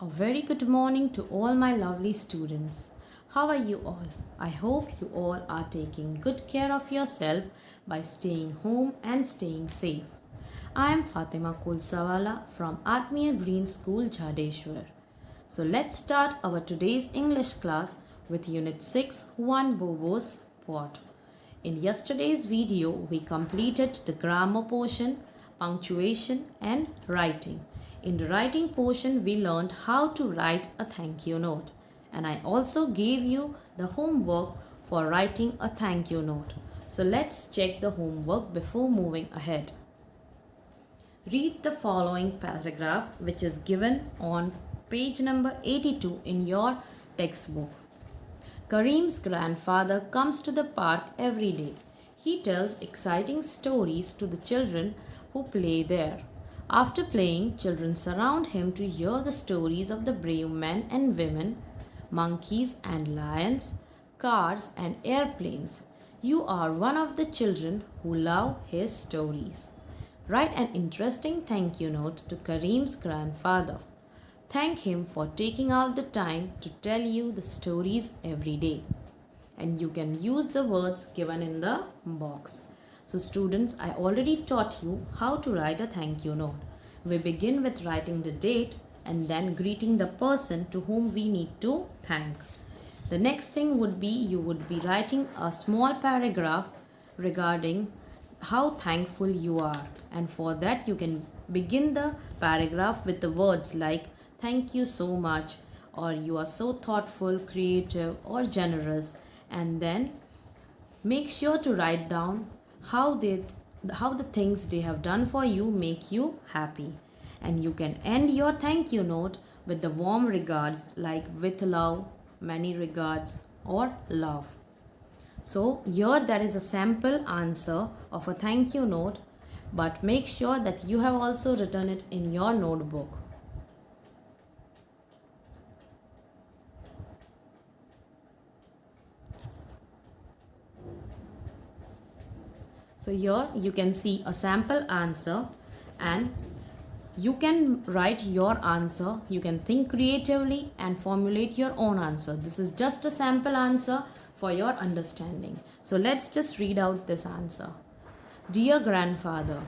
A very good morning to all my lovely students. How are you all? I hope you all are taking good care of yourself by staying home and staying safe. I am Fatima Kulsawala from Atmiya Green School, Jadeshwar. So let's start our today's English class with Unit 6, One Bobo's Pot. In yesterday's video, we completed the grammar portion, punctuation and writing. In the writing portion, we learned how to write a thank you note. And I also gave you the homework for writing a thank you note. So let's check the homework before moving ahead. Read the following paragraph which is given on page number 82 in your textbook. Kareem's grandfather comes to the park every day. He tells exciting stories to the children who play there. After playing, children surround him to hear the stories of the brave men and women, monkeys and lions, cars and airplanes. You are one of the children who love his stories. Write an interesting thank you note to Kareem's grandfather. Thank him for taking out the time to tell you the stories every day. And you can use the words given in the box. So students, I already taught you how to write a thank you note. We begin with writing the date and then greeting the person to whom we need to thank. The next thing would be you would be writing a small paragraph regarding how thankful you are. And for that you can begin the paragraph with the words like thank you so much, or you are so thoughtful, creative or generous, and then make sure to write down how the things they have done for you make you happy. And you can end your thank you note with the warm regards like with love, many regards or love. So here there is a sample answer of a thank you note, but make sure that you have also written it in your notebook. So here you can see a sample answer and you can write your answer. You can think creatively and formulate your own answer. This is just a sample answer for your understanding. So let's just read out this answer. Dear grandfather,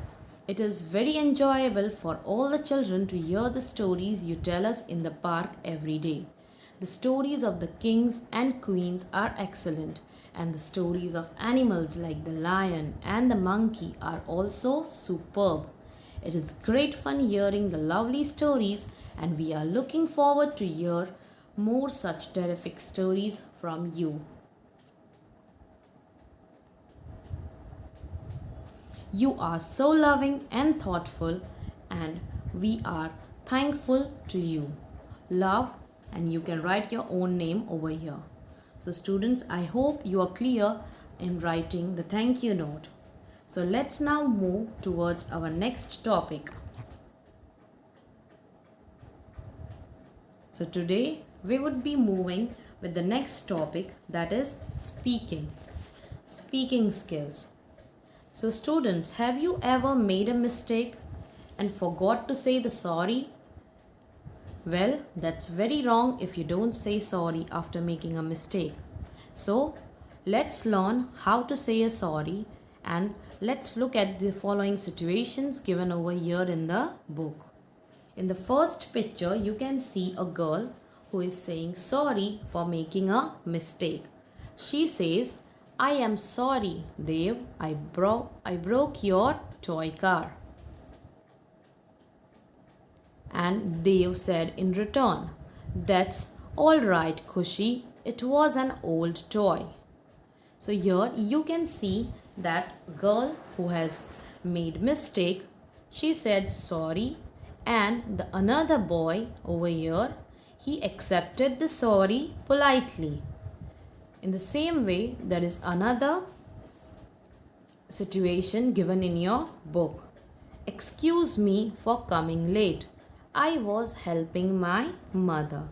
it is very enjoyable for all the children to hear the stories you tell us in the park every day. The stories of the kings and queens are excellent, and the stories of animals like the lion and the monkey are also superb. It is great fun hearing the lovely stories, and we are looking forward to hear more such terrific stories from you. You are so loving and thoughtful, and we are thankful to you. Love, and you can write your own name over here. So students, I hope you are clear in writing the thank you note. So let's now move towards our next topic. So today we would be moving with the next topic, that is speaking skills. So students, have you ever made a mistake and forgot to say the sorry? Well, that's very wrong if you don't say sorry after making a mistake. So, let's learn how to say a sorry, and let's look at the following situations given over here in the book. In the first picture, you can see a girl who is saying sorry for making a mistake. She says, I am sorry, Dev, I broke your toy car. And Dev said in return, that's all right, Khushi, it was an old toy. So here you can see that girl who has made mistake, she said sorry, and the another boy over here, he accepted the sorry politely. In the same way, there is another situation given in your book. Excuse me for coming late. I was helping my mother.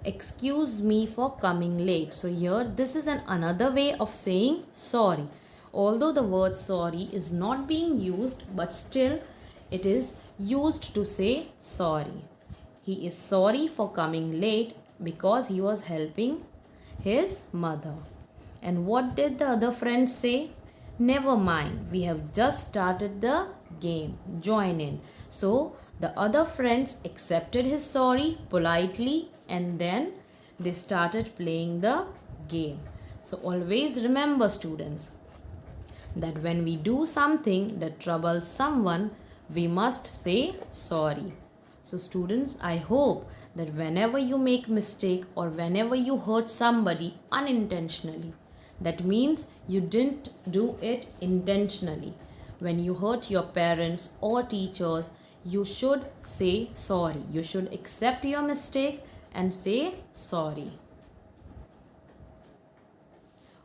Excuse me for coming late. So here this is another way of saying sorry. Although the word sorry is not being used, but still it is used to say sorry. He is sorry for coming late because he was helping his mother. And what did the other friend say? Never mind, we have just started the game. Join in. So the other friends accepted his sorry politely and then they started playing the game. So always remember, students, that when we do something that troubles someone, we must say sorry. So students, I hope that whenever you make mistake or whenever you hurt somebody unintentionally, that means you didn't do it intentionally. When you hurt your parents or teachers, you should say sorry. You should accept your mistake and say sorry.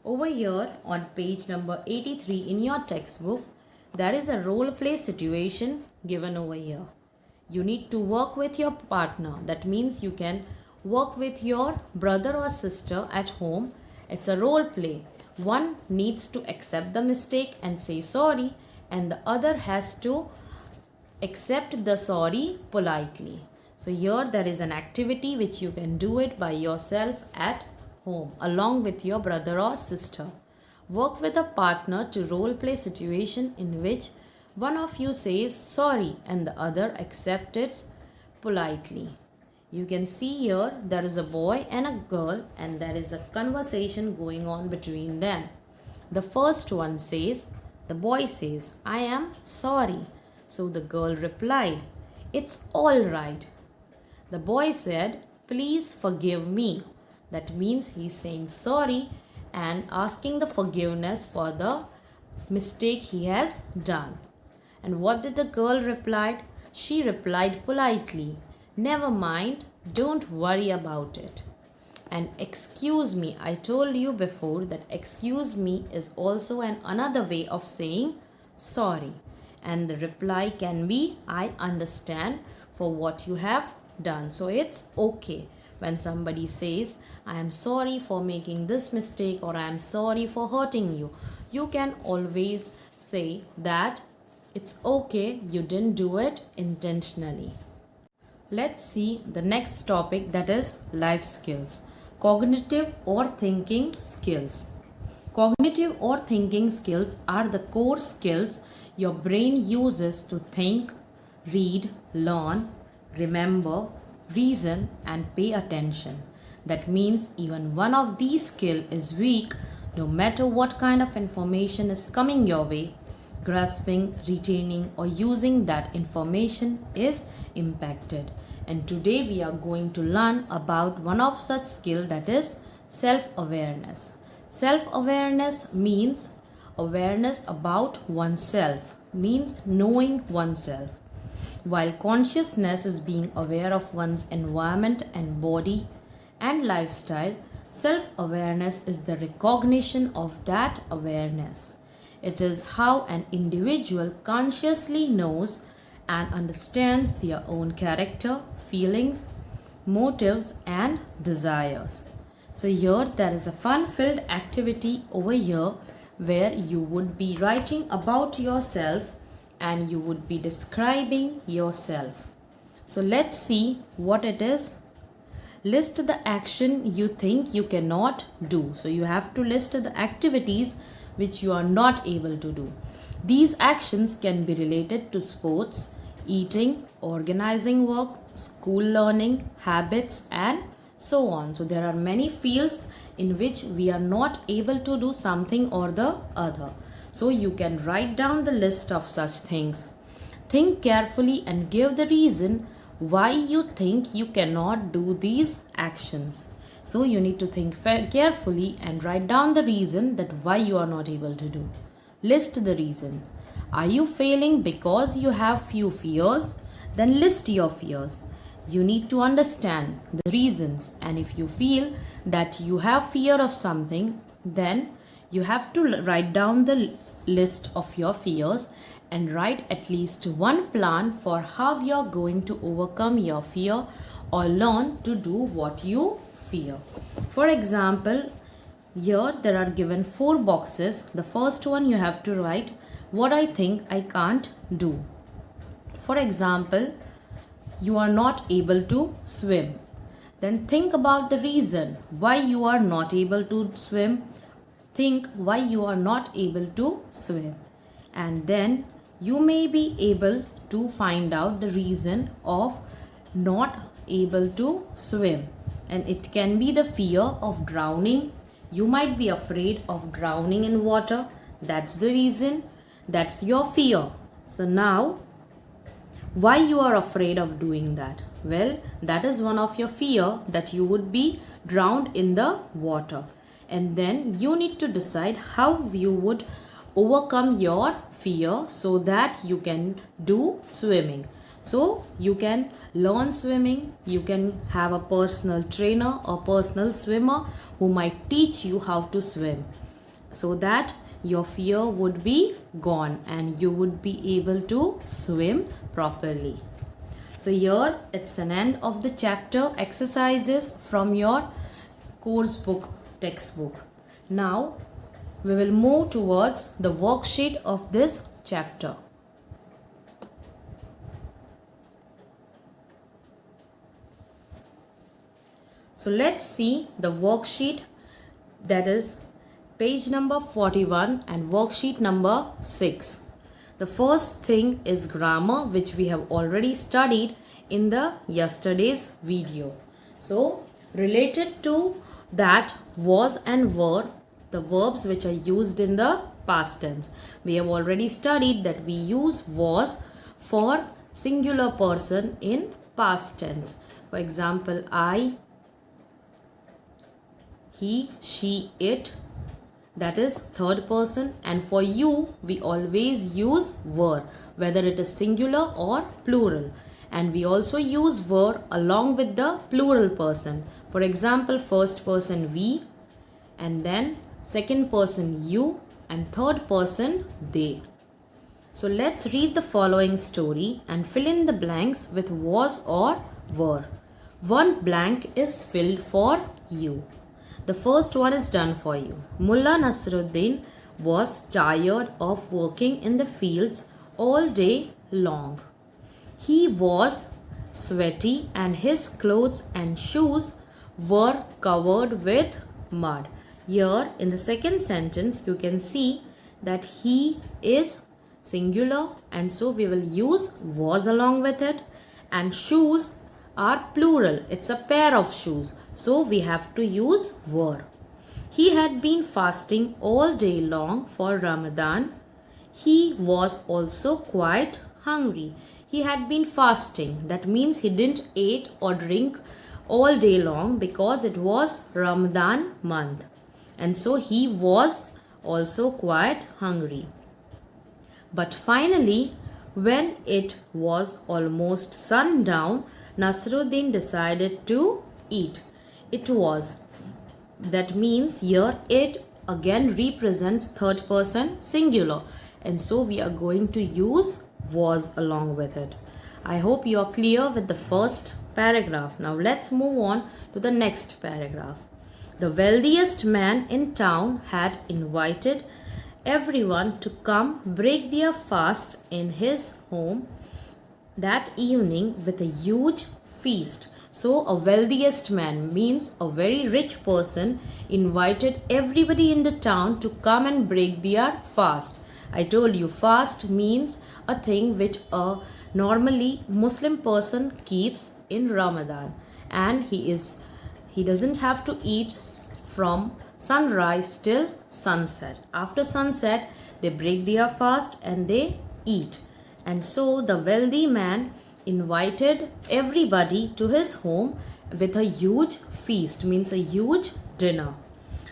Over here on page number 83 in your textbook, there is a role play situation given over here. You need to work with your partner. That means you can work with your brother or sister at home. It's a role play. One needs to accept the mistake and say sorry, and the other has to accept the sorry politely. So here there is an activity which you can do it by yourself at home along with your brother or sister. Work with a partner to role play situation in which one of you says sorry and the other accepts it politely. You can see here there is a boy and a girl and there is a conversation going on between them. The first one says, the boy says, I am sorry. So the girl replied, it's all right. The boy said, please forgive me. That means he's saying sorry and asking the forgiveness for the mistake he has done. And what did the girl reply? She replied politely, never mind, don't worry about it. And excuse me, I told you before that excuse me is also another way of saying sorry. And the reply can be, I understand for what you have done. So it's okay. When somebody says, I am sorry for making this mistake or I am sorry for hurting you, you can always say that it's okay, you didn't do it intentionally. Let's see the next topic, that is life skills. Cognitive or thinking skills. Cognitive or thinking skills are the core skills your brain uses to think, read, learn, remember, reason and pay attention. That means even one of these skills is weak, no matter what kind of information is coming your way, grasping, retaining or using that information is impacted. And today we are going to learn about one of such skill, that is self-awareness. Self-awareness means awareness about oneself, means knowing oneself. While consciousness is being aware of one's environment and body and lifestyle, self-awareness is the recognition of that awareness. It is how an individual consciously knows and understands their own character, feelings, motives and desires. So here there is a fun-filled activity over here where you would be writing about yourself and you would be describing yourself. So let's see what it is. List the action you think you cannot do. So you have to list the activities which you are not able to do. These actions can be related to sports, eating, organizing work, school learning, habits and so on. So there are many fields in which we are not able to do something or the other. So you can write down the list of such things. Think carefully and give the reason why you think you cannot do these actions. So you need to think carefully and write down the reason that why you are not able to do. List the reason. Are you failing because you have few fears? Then list your fears. You need to understand the reasons, and if you feel that you have fear of something, then you have to write down the list of your fears and write at least one plan for how you are going to overcome your fear or learn to do what you fear. For example, here there are given 4 boxes. The first one you have to write what I think I can't do. For example, you are not able to swim. Then think about the reason why you are not able to swim. Think why you are not able to swim. And then you may be able to find out the reason of not able to swim. And it can be the fear of drowning. You might be afraid of drowning in water. That's the reason. That's your fear. So now, why you are afraid of doing that? Well, that is one of your fear, that you would be drowned in the water. And then you need to decide how you would overcome your fear so that you can do swimming. So you can learn swimming, you can have a personal trainer or personal swimmer who might teach you how to swim, so that your fear would be gone and you would be able to swim properly. So here it's an end of the chapter exercises from your course book textbook. Now we will move towards the worksheet of this chapter. So let's see the worksheet, that is page number 41 and worksheet number 6. The first thing is grammar, which we have already studied in the yesterday's video. So related to that, was and were, the verbs which are used in the past tense. We have already studied that we use was for singular person in past tense. For example, I, he, she, it, that is third person. And for you, we always use were, whether it is singular or plural. And we also use were along with the plural person. For example, first person we, and then second person you, and third person they. So let's read the following story and fill in the blanks with was or were. One blank is filled for you. The first one is done for you. Mullah Nasruddin was tired of working in the fields all day long. He was sweaty and his clothes and shoes were covered with mud. Here in the second sentence you can see that he is singular, and so we will use was along with it, and shoes are plural. It's a pair of shoes, so we have to use were. He had been fasting all day long for Ramadan. He was also quite hungry. He had been fasting. That means he didn't eat or drink all day long because it was Ramadan month. And so he was also quite hungry. But finally, when it was almost sundown, Nasruddin decided to eat. It was. That means here it again represents third person singular. And so we are going to use was along with it. I hope you are clear with the first paragraph. Now let's move on to the next paragraph. The wealthiest man in town had invited everyone to come break their fast in his home that evening with a huge feast. So a wealthiest man means a very rich person invited everybody in the town to come and break their fast. I told you fast means a thing which a normally Muslim person keeps in Ramadan, and he doesn't have to eat from sunrise till sunset. After sunset they break their fast and they eat. And so the wealthy man invited everybody to his home with a huge feast, means a huge dinner.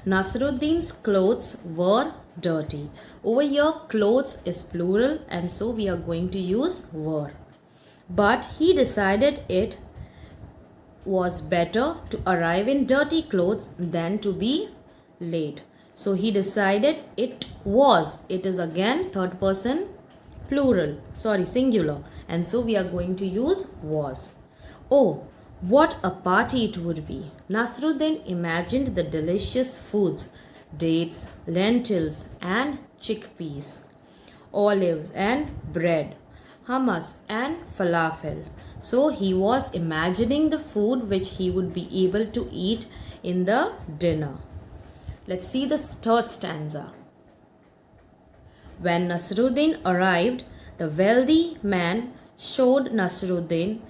Nasruddin's clothes were dirty. Over here clothes is plural, and so we are going to use were. But he decided it was better to arrive in dirty clothes than to be late. So he decided it is again third person singular, and so we are going to use was. Oh, what a party it would be. Nasruddin imagined the delicious foods, dates, lentils and chickpeas, olives and bread. hummus, and falafel. So he was imagining the food which he would be able to eat in the dinner. Let's see the third stanza. When Nasruddin arrived, the wealthy man showed Nasruddin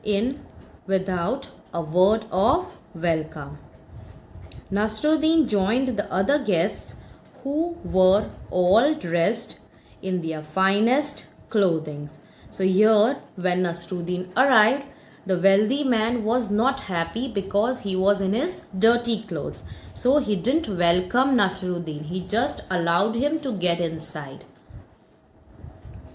in without a word of welcome. Nasruddin joined the other guests who were all dressed in their finest clothing. So here when Nasruddin arrived, the wealthy man was not happy because he was in his dirty clothes. So he didn't welcome Nasruddin. He just allowed him to get inside.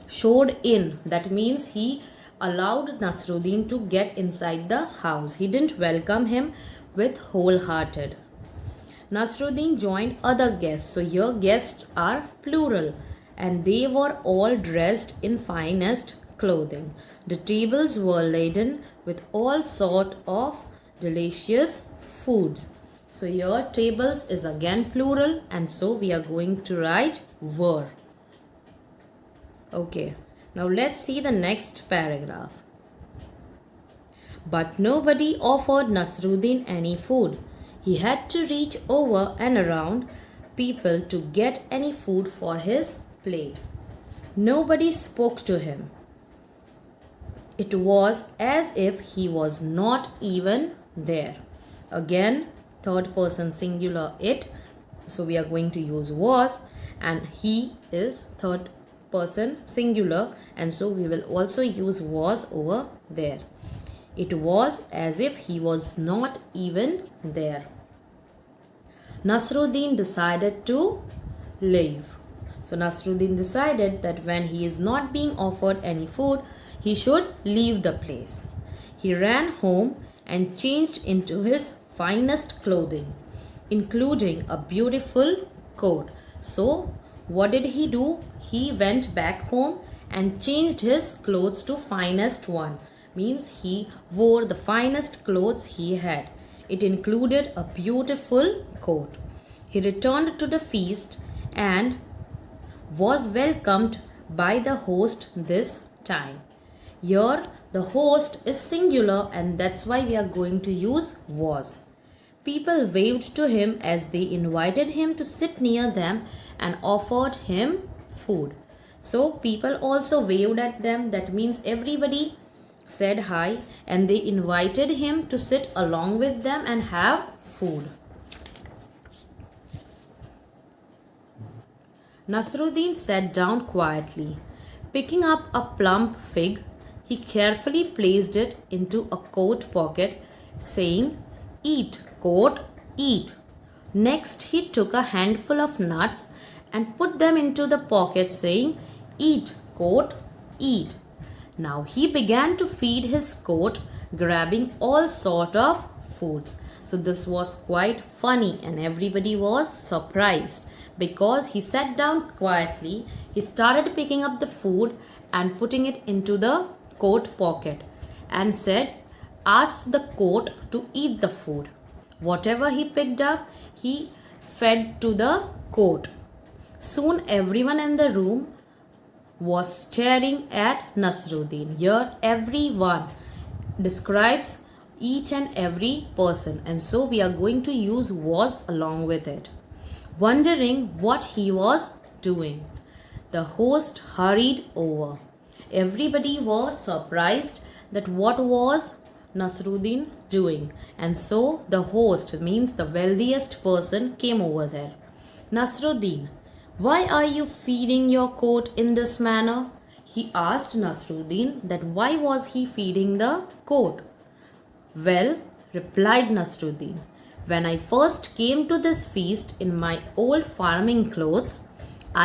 Showed in, that means he allowed Nasruddin to get inside the house. He didn't welcome him with wholehearted. Nasruddin joined other guests. So here guests are plural and they were all dressed in finest clothing. The tables were laden with all sort of delicious foods. So here tables is again plural and so we are going to write were. Okay, now let's see the next paragraph. But nobody offered Nasruddin any food. He had to reach over and around people to get any food for his plate. Nobody spoke to him. It was as if he was not even there. Again, third person singular it. So we are going to use was, and he is third person singular, and so we will also use was over there. It was as if he was not even there. Nasruddin decided to leave. So Nasruddin decided that when he is not being offered any food, he should leave the place. He ran home and changed into his finest clothing, including a beautiful coat. So what did he do? He went back home and changed his clothes to finest one. Means he wore the finest clothes he had. It included a beautiful coat. He returned to the feast and was welcomed by the host this time. Here the host is singular and that's why we are going to use was. People waved to him as they invited him to sit near them and offered him food. So people also waved at them. That means everybody said hi and they invited him to sit along with them and have food. Nasruddin sat down quietly. Picking up a plump fig, he carefully placed it into a coat pocket, saying, "Eat, coat, eat." Next, he took a handful of nuts and put them into the pocket, saying, "Eat, coat, eat." Now he began to feed his coat, grabbing all sort of foods. So this was quite funny and everybody was surprised because he sat down quietly. He started picking up the food and putting it into the coat pocket and asked the coat to eat the food. Whatever he picked up, he fed to the coat. Soon everyone in the room was staring at Nasruddin. Here everyone describes each and every person and so we are going to use was along with it. Wondering what he was doing, the host hurried over. Everybody was surprised that what was Nasruddin doing, and so the host, means the wealthiest person, came over there. "Nasruddin, why are you feeding your coat in this manner?" He asked Nasruddin that why was he feeding the coat. "Well," replied Nasruddin, "when I first came to this feast in my old farming clothes,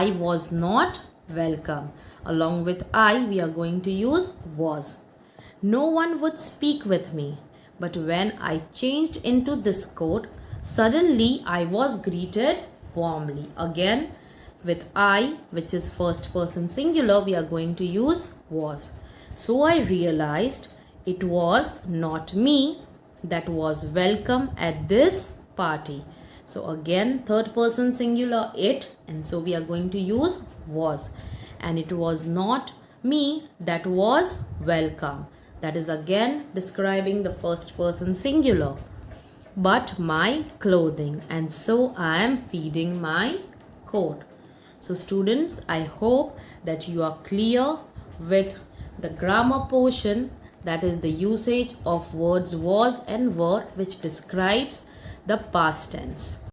I was not welcome." Along with I, we are going to use was. "No one would speak with me, but when I changed into this coat, suddenly I was greeted warmly." Again, with I, which is first person singular, we are going to use was. "So I realized it was not me that was welcome at this party." So again, third person singular it, and so we are going to use was. and it was not me that was welcome. That is again describing the first person singular. But my clothing, and so I am feeding my coat. So, students, I hope that you are clear with the grammar portion, that is the usage of words was and were, which describes the past tense.